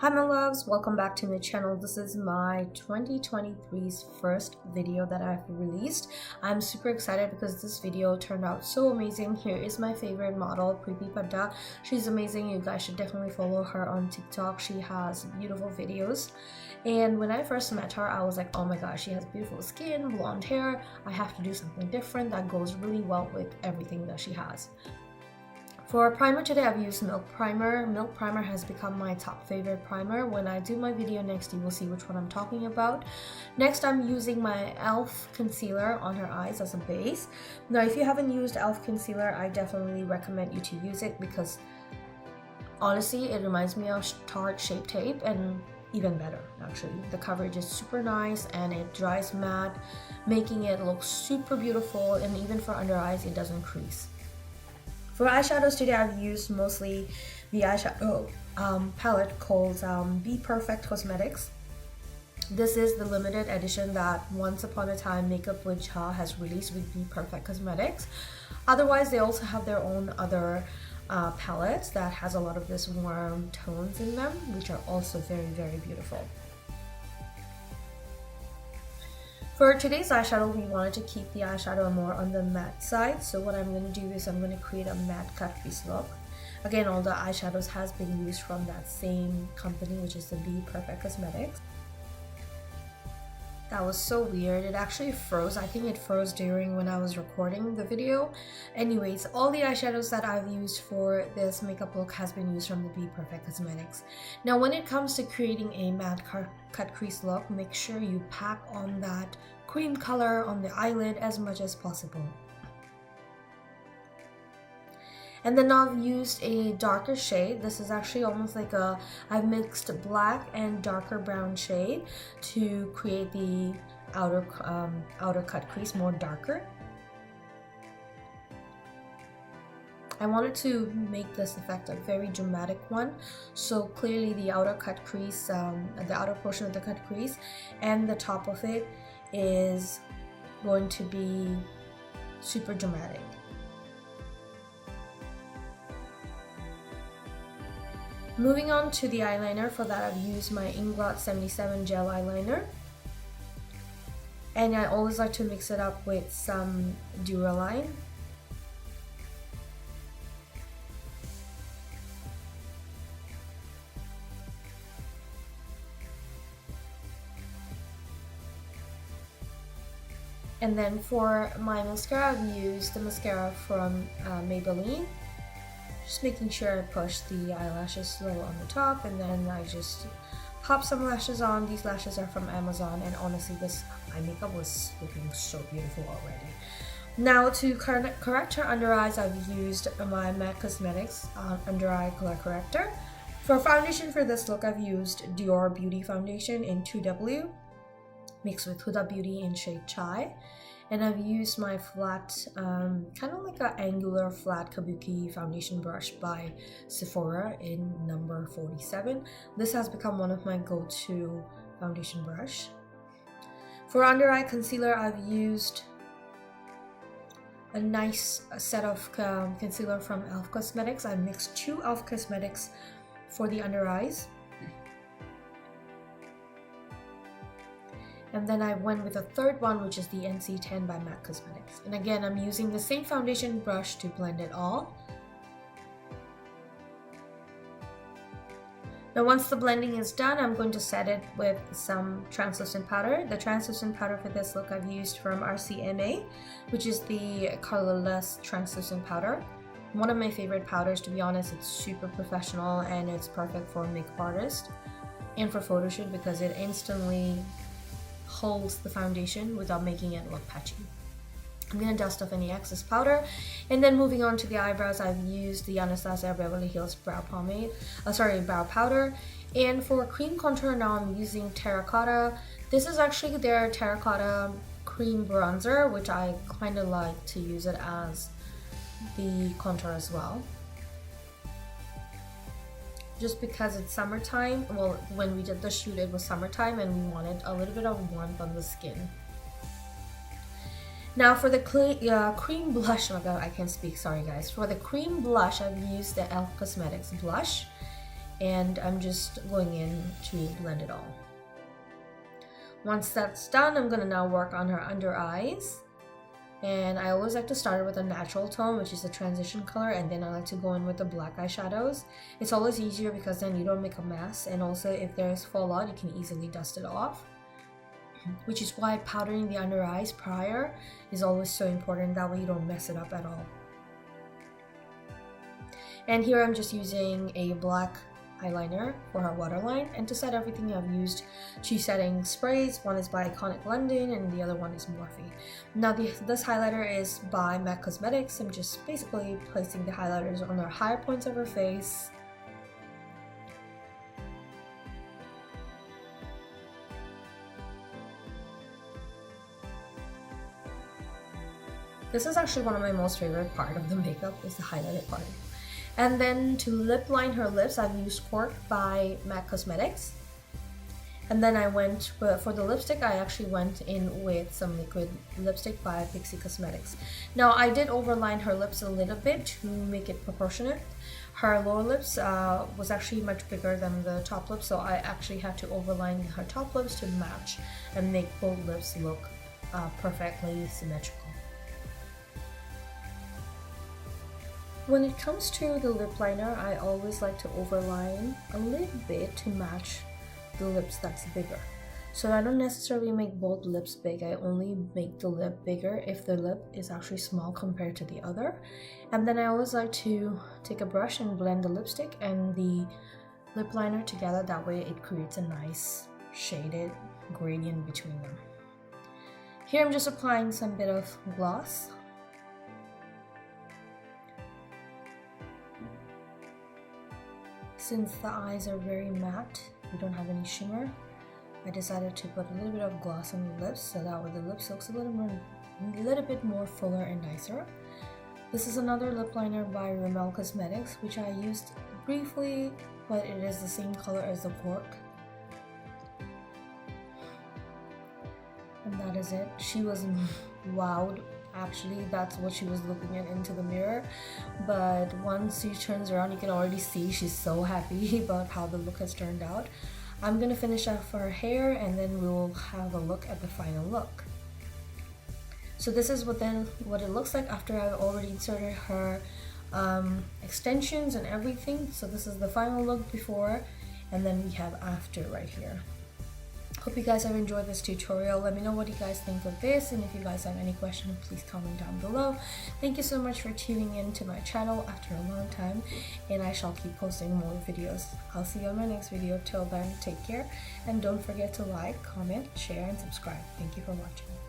Hi my loves, welcome back to my channel. This is my 2023's first video that I've released. I'm super excited because this video turned out so amazing. Here is my favorite model, Preeti Padda. She's amazing. You guys should definitely follow her on TikTok. She has beautiful videos. And when I first met her, I was like, oh my gosh, she has beautiful skin, blonde hair. I have to do something different that goes really well with everything that she has. For primer today, I've used Milk Primer. Milk Primer has become my top favorite primer. When I do my video next, you will see which one I'm talking about. Next, I'm using my e.l.f. concealer on her eyes as a base. Now, if you haven't used e.l.f. concealer, I definitely recommend you to use it because honestly, it reminds me of Tarte Shape Tape and even better actually. The coverage is super nice and it dries matte, making it look super beautiful, and even for under eyes, it doesn't crease. For eyeshadows today, I've used mostly the eyeshadow palette called Be Perfect Cosmetics. This is the limited edition that Once Upon a Time Makeup with Ja has released with Be Perfect Cosmetics. Otherwise, they also have their own other palettes that has a lot of this warm tones in them, which are also very, very beautiful. For today's eyeshadow, we wanted to keep the eyeshadow more on the matte side. So what I'm going to do is I'm going to create a matte cut crease look. Again, all the eyeshadows has been used from that same company, which is the Be Perfect Cosmetics. That was so weird. It actually froze. I think it froze during when I was recording the video. Anyways, all the eyeshadows that I've used for this makeup look has been used from the Be Perfect Cosmetics. Now, when it comes to creating a matte cut crease look, make sure you pack on that cream color on the eyelid as much as possible. And then I've used a darker shade. This is actually almost like I've mixed black and darker brown shade to create the outer cut crease more darker. I wanted to make this effect a very dramatic one, so clearly the outer cut crease, the outer portion of the cut crease and the top of it is going to be super dramatic. Moving on to the eyeliner, for that I've used my Inglot 77 gel eyeliner. And I always like to mix it up with some Duraline. And then for my mascara, I've used the mascara from Maybelline. Just making sure I push the eyelashes a little on the top, and then I just pop some lashes on. These lashes are from Amazon, and honestly, this eye makeup was looking so beautiful already. Now, to correct her under eyes, I've used my MAC Cosmetics Under Eye Color Corrector. For foundation for this look, I've used Dior Beauty Foundation in 2W, mixed with Huda Beauty in shade Chai. And I've used my flat, kind of like an angular flat kabuki foundation brush by Sephora in number 47. This has become one of my go-to foundation brush. For under eye concealer, I've used a nice set of concealer from e.l.f. Cosmetics. I mixed 2 e.l.f. Cosmetics for the under eyes. And then I went with a third one, which is the NC10 by MAC Cosmetics. And again, I'm using the same foundation brush to blend it all. Now, once the blending is done, I'm going to set it with some translucent powder. The translucent powder for this look I've used from RCMA, which is the colorless translucent powder. One of my favorite powders, to be honest. It's super professional and it's perfect for a makeup artist and for photo shoot because it instantly holds the foundation without making it look patchy. I'm going to dust off any excess powder, and then moving on to the eyebrows, I've used the Anastasia Beverly Hills brow powder. And for cream contour, now I'm using Terracotta. This is actually their Terracotta cream bronzer, which I kind of like to use it as the contour as well. Just because it's summertime. Well, when we did the shoot, it was summertime and we wanted a little bit of warmth on the skin. Now for the cream blush, oh my god, I can't speak, sorry guys. For the cream blush, I've used the e.l.f. Cosmetics blush. and I'm just going in to blend it all. Once that's done, I'm gonna now work on her under eyes. And I always like to start with a natural tone, which is the transition color, and then I like to go in with the black eyeshadows. It's always easier because then you don't make a mess, and also if there's fallout, you can easily dust it off. Which is why powdering the under eyes prior is always so important, that way you don't mess it up at all. And here I'm just using a black eyeliner for her waterline, and to set everything I've used two setting sprays. One is by Iconic London and the other one is Morphe. Now this highlighter is by MAC Cosmetics. I'm just basically placing the highlighters on the higher points of her face. This is actually one of my most favorite part of the makeup, is the highlighter part. And then to lip line her lips, I've used Cork by MAC Cosmetics. And then I went, for the lipstick, I actually went in with some liquid lipstick by Pixie Cosmetics. Now I did overline her lips a little bit to make it proportionate. Her lower lips was actually much bigger than the top lips, so I actually had to overline her top lips to match and make both lips look perfectly symmetrical. When it comes to the lip liner, I always like to overline a little bit to match the lips that's bigger. So I don't necessarily make both lips big, I only make the lip bigger if the lip is actually small compared to the other. And then I always like to take a brush and blend the lipstick and the lip liner together, that way it creates a nice shaded gradient between them. Here I'm just applying some bit of gloss. Since the eyes are very matte, we don't have any shimmer, I decided to put a little bit of gloss on the lips so that way the lips looks a little bit more fuller and nicer. This is another lip liner by Rimmel Cosmetics, which I used briefly, but it is the same color as the Cork. And that is it. She was wowed. Actually, that's what she was looking at into the mirror, but once she turns around, you can already see she's so happy about how the look has turned out. I'm gonna finish off her hair and then we'll have a look at the final look. So this is what it looks like after I've already inserted her extensions and everything. So this is the final look before, and then we have after right here. Hope you guys have enjoyed this tutorial. Let me know what you guys think of this, and if you guys have any questions, please comment down below. Thank you so much for tuning in to my channel after a long time, and I shall keep posting more videos. I'll see you on my next video. Till then, take care, and don't forget to like, comment, share, and subscribe. Thank you for watching.